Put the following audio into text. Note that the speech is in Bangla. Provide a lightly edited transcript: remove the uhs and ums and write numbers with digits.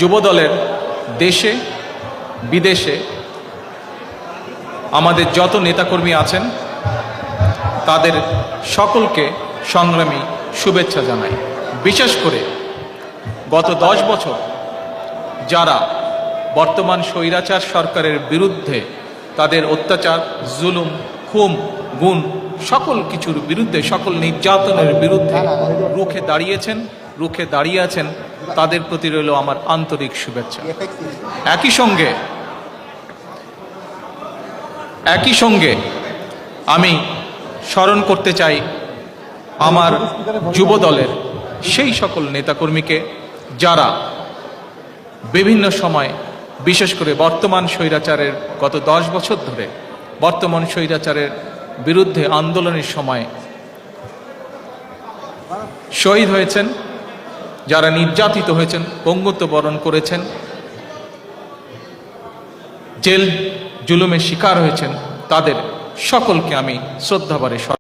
যুবদলের দেশে বিদেশে আমাদের যত নেতাকর্মী আছেন তাদের সকলকে সংগ্রামী শুভেচ্ছা জানাই। বিশেষ করে গত 10 বছর যারা বর্তমান স্বৈরাচার সরকারের বিরুদ্ধে তাদের অত্যাচার, জুলুম, খুন, গুণ সকল কিছুর বিরুদ্ধে, সকল নির্যাতনের বিরুদ্ধে রুখে দাঁড়িয়ে আছেন, তাদের প্রতি রইল আমার আন্তরিক শুভেচ্ছা। একই সঙ্গে আমি স্মরণ করতে চাই আমার যুবদলের সেই সকল নেতাকর্মীকে যারা বিভিন্ন সময়, বিশেষ করে বর্তমান স্বৈরাচারের গত 10 বছর ধরে বর্তমান স্বৈরাচারের বিরুদ্ধে আন্দোলনের সময় শহীদ হয়েছেন, যারা নির্যাতিত হয়েছেন, পঙ্গুত্ব বরণ করেছেন, জেল জুলুমের শিকার হয়েছেন, তাদের সকলকে আমি শ্রদ্ধাভরে